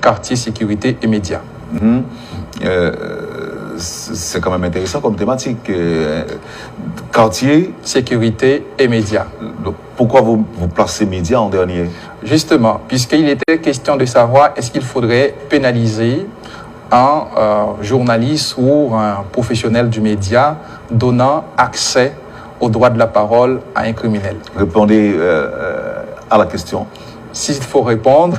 quartier, sécurité et médias. C'est quand même intéressant comme thématique. Quartier, sécurité et médias. Donc, pourquoi vous placez médias en dernier? Justement, puisqu'il était question de savoir est-ce qu'il faudrait pénaliser un journaliste ou un professionnel du média donnant accès au droit de la parole à un criminel. Répondez à la question. S'il faut répondre,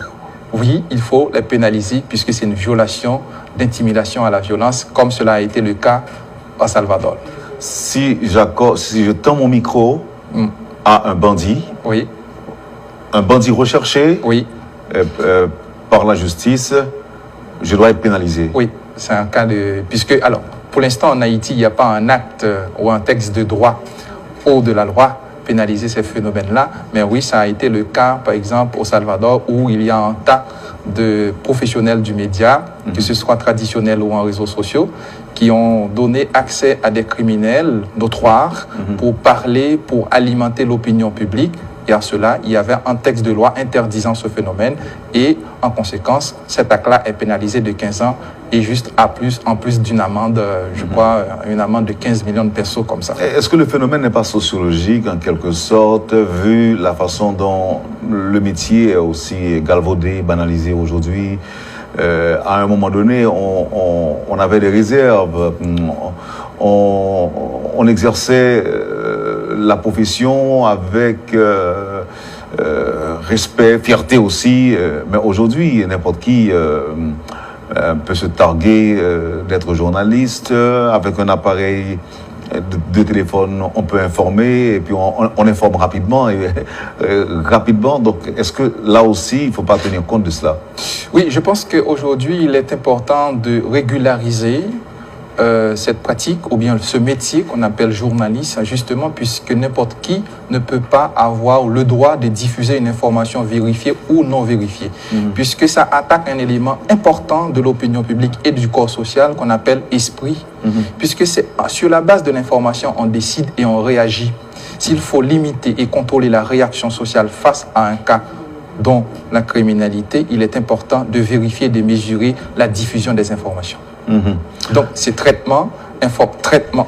oui, il faut les pénaliser puisque c'est une violation d'intimidation à la violence, comme cela a été le cas au Salvador. Si je tends mon micro à un bandit, oui, un bandit recherché oui, par la justice, je dois être pénalisé. Oui, c'est un cas de... Puisque, alors, pour l'instant, en Haïti, il n'y a pas un acte ou un texte de droit ou de la loi pénaliser ces phénomènes-là. Mais oui, ça a été le cas, par exemple, au Salvador, où il y a un tas de professionnels du média, que ce soit traditionnels ou en réseaux sociaux, qui ont donné accès à des criminels notoires pour parler, pour alimenter l'opinion publique. Et à cela, il y avait un texte de loi interdisant ce phénomène et en conséquence, cet acte-là est pénalisé de 15 ans et juste en plus d'une amende, je crois, une amende de 15 millions de pesos comme ça. Est-ce que le phénomène n'est pas sociologique en quelque sorte, vu la façon dont le métier est aussi galvaudé, banalisé aujourd'hui? À un moment donné, on avait des réserves, on exerçait la profession avec respect, fierté aussi, mais aujourd'hui, n'importe qui peut se targuer d'être journaliste. Avec un appareil de téléphone, on peut informer et puis on informe rapidement. Rapidement. Donc, est-ce que là aussi, il ne faut pas tenir compte de cela? Oui, je pense qu'aujourd'hui, il est important de régulariser cette pratique ou bien ce métier qu'on appelle journaliste, justement, puisque n'importe qui ne peut pas avoir le droit de diffuser une information vérifiée ou non vérifiée, puisque ça attaque un élément important de l'opinion publique et du corps social qu'on appelle esprit, puisque c'est sur la base de l'information on décide et on réagit. S'il faut limiter et contrôler la réaction sociale face à un cas dont la criminalité, il est important de vérifier et de mesurer la diffusion des informations. Donc, c'est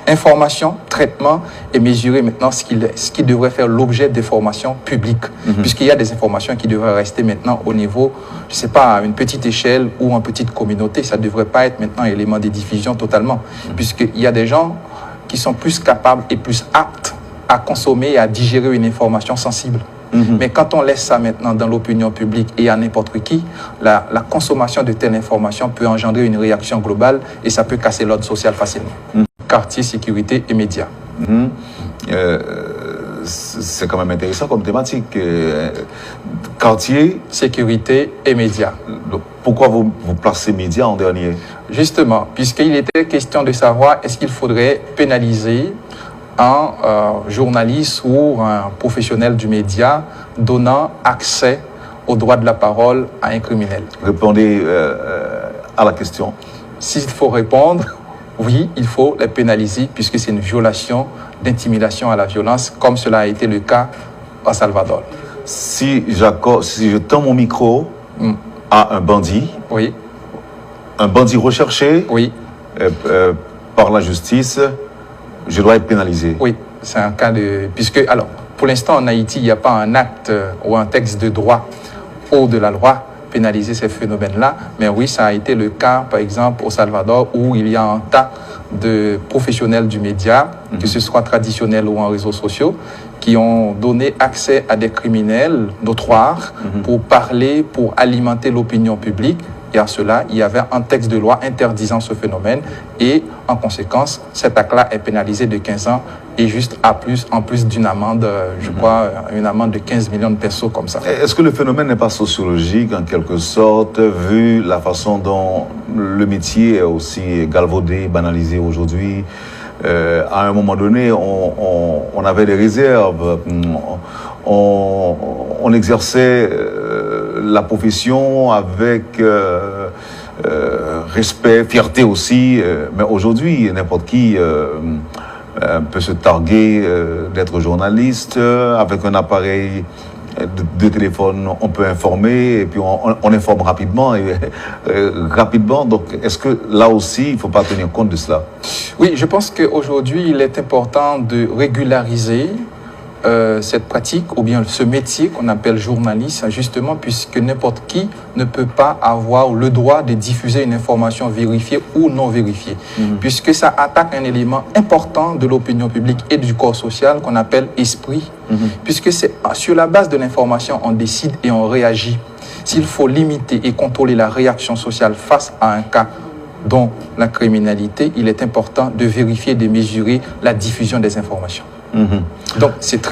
information, traitement et mesurer maintenant ce qui devrait faire l'objet d'informations publiques. Puisqu'il y a des informations qui devraient rester maintenant au niveau, je ne sais pas, à une petite échelle ou en petite communauté. Ça ne devrait pas être maintenant élément de diffusion totalement. Puisqu'il y a des gens qui sont plus capables et plus aptes à consommer et à digérer une information sensible. Mais quand on laisse ça maintenant dans l'opinion publique et à n'importe qui, la consommation de telle information peut engendrer une réaction globale et ça peut casser l'ordre social facilement. Quartier, sécurité et médias. C'est quand même intéressant comme thématique. Quartier, sécurité et médias. Donc, pourquoi vous placez médias en dernier? Justement, puisqu'il était question de savoir est-ce qu'il faudrait pénaliser un journaliste ou un professionnel du média donnant accès au droit de la parole à un criminel. Répondez à la question. S'il faut répondre, oui, il faut les pénaliser puisque c'est une violation d'intimidation à la violence, comme cela a été le cas au Salvador. Si je tends mon micro à un bandit, oui, un bandit recherché, oui, par la justice, je dois être pénalisé. Oui, c'est un cas de... Puisque, alors, pour l'instant, en Haïti, il n'y a pas un acte ou un texte de droit ou de la loi pénaliser ces phénomènes-là. Mais oui, ça a été le cas, par exemple, au Salvador, où il y a un tas de professionnels du média, que ce soit traditionnels ou en réseaux sociaux, qui ont donné accès à des criminels notoires pour parler, pour alimenter l'opinion publique. Et à cela, il y avait un texte de loi interdisant ce phénomène. Et en conséquence, cet acte-là est pénalisé de 15 ans et juste en plus d'une amende, je crois, une amende de 15 millions de pesos comme ça. Est-ce que le phénomène n'est pas sociologique en quelque sorte, vu la façon dont le métier est aussi galvaudé, banalisé aujourd'hui? À un moment donné, on avait des réserves, on exerçait la profession avec respect, fierté aussi, mais aujourd'hui, n'importe qui peut se targuer d'être journaliste avec un appareil deux téléphones, on peut informer et puis on informe rapidement. Rapidement. Donc, est-ce que là aussi, il ne faut pas tenir compte de cela? Oui, je pense qu'aujourd'hui, il est important de régulariser cette pratique ou bien ce métier qu'on appelle journaliste, justement, puisque n'importe qui ne peut pas avoir le droit de diffuser une information vérifiée ou non vérifiée, puisque ça attaque un élément important de l'opinion publique et du corps social qu'on appelle esprit, puisque c'est sur la base de l'information on décide et on réagit. S'il faut limiter et contrôler la réaction sociale face à un cas dont la criminalité, il est important de vérifier et de mesurer la diffusion des informations. Donc, c'est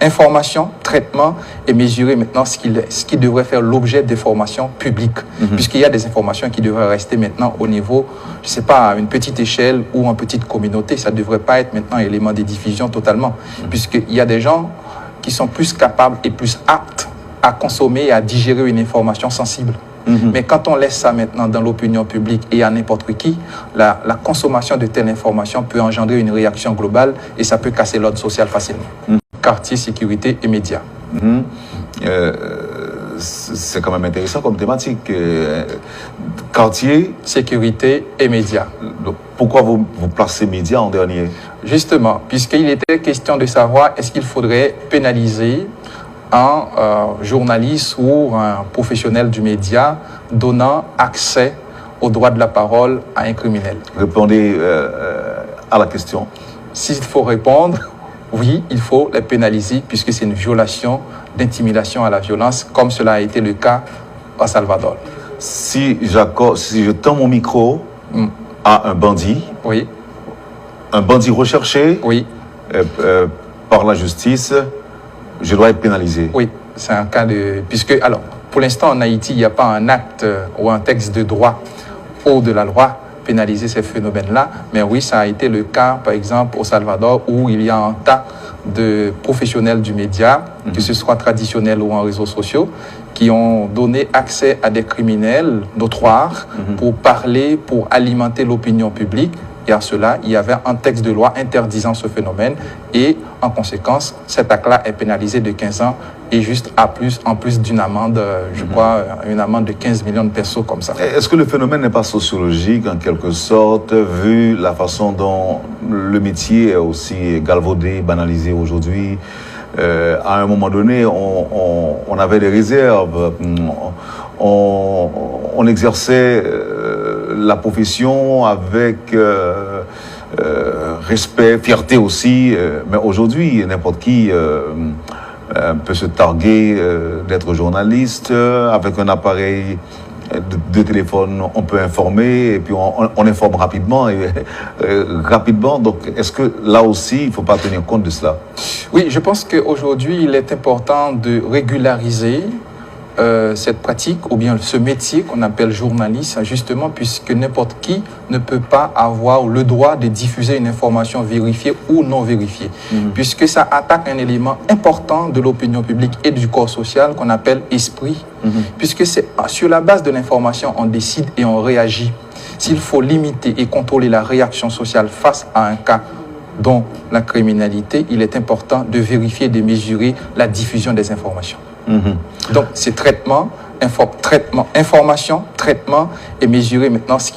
information, traitement et mesurer maintenant ce qui devrait faire l'objet d'informations publiques. Puisqu'il y a des informations qui devraient rester maintenant au niveau, je ne sais pas, à une petite échelle ou en petite communauté. Ça ne devrait pas être maintenant élément de diffusion totalement. Puisqu'il y a des gens qui sont plus capables et plus aptes à consommer et à digérer une information sensible. Mais quand on laisse ça maintenant dans l'opinion publique et à n'importe qui, la consommation de telles informations peut engendrer une réaction globale et ça peut casser l'ordre social facilement. Quartier, sécurité et médias. C'est quand même intéressant comme thématique. Quartier, sécurité et médias. Donc, pourquoi vous placez médias en dernier? Justement, puisqu'il était question de savoir est-ce qu'il faudrait pénaliser un journaliste ou un professionnel du média donnant accès au droit de la parole à un criminel. Répondez à la question. S'il faut répondre, oui, il faut les pénaliser puisque c'est une violation d'intimidation à la violence, comme cela a été le cas au Salvador. Si je tends mon micro à un bandit, oui, un bandit recherché oui, par la justice, je dois être pénalisé. Oui, c'est un cas de... Puisque, alors, pour l'instant, en Haïti, il n'y a pas un acte ou un texte de droit ou de la loi pénaliser ces phénomènes-là. Mais oui, ça a été le cas, par exemple, au Salvador, où il y a un tas de professionnels du média, que ce soit traditionnels ou en réseaux sociaux, qui ont donné accès à des criminels notoires pour parler, pour alimenter l'opinion publique. Et à cela, il y avait un texte de loi interdisant ce phénomène et en conséquence, cet acte-là est pénalisé de 15 ans et juste en plus d'une amende, je crois, une amende de 15 millions de pesos comme ça. Est-ce que le phénomène n'est pas sociologique en quelque sorte, vu la façon dont le métier est aussi galvaudé, banalisé aujourd'hui? À un moment donné, on avait des réserves, on exerçait la profession avec respect, fierté aussi, mais aujourd'hui, n'importe qui peut se targuer d'être journaliste. Avec un appareil de téléphone, on peut informer et puis on informe rapidement. Rapidement. Donc, est-ce que là aussi, il ne faut pas tenir compte de cela? Oui, je pense qu'aujourd'hui, il est important de régulariser cette pratique ou bien ce métier qu'on appelle journaliste, justement, puisque n'importe qui ne peut pas avoir le droit de diffuser une information vérifiée ou non vérifiée, puisque ça attaque un élément important de l'opinion publique et du corps social qu'on appelle esprit, puisque c'est sur la base de l'information on décide et on réagit. S'il faut limiter et contrôler la réaction sociale face à un cas dont la criminalité, il est important de vérifier et de mesurer la diffusion des informations. Donc, c'est information, traitement et mesurer maintenant ce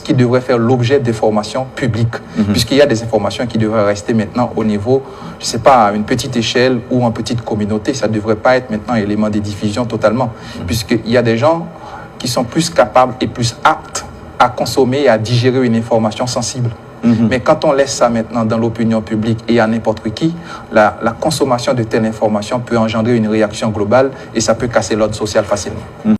qui devrait faire l'objet d'informations publiques. Puisqu'il y a des informations qui devraient rester maintenant au niveau, je ne sais pas, à une petite échelle ou en petite communauté. Ça ne devrait pas être maintenant élément de diffusion totalement. Puisqu'il y a des gens qui sont plus capables et plus aptes à consommer et à digérer une information sensible. Mais quand on laisse ça maintenant dans l'opinion publique et à n'importe qui, la consommation de telles informations peut engendrer une réaction globale et ça peut casser l'ordre social facilement.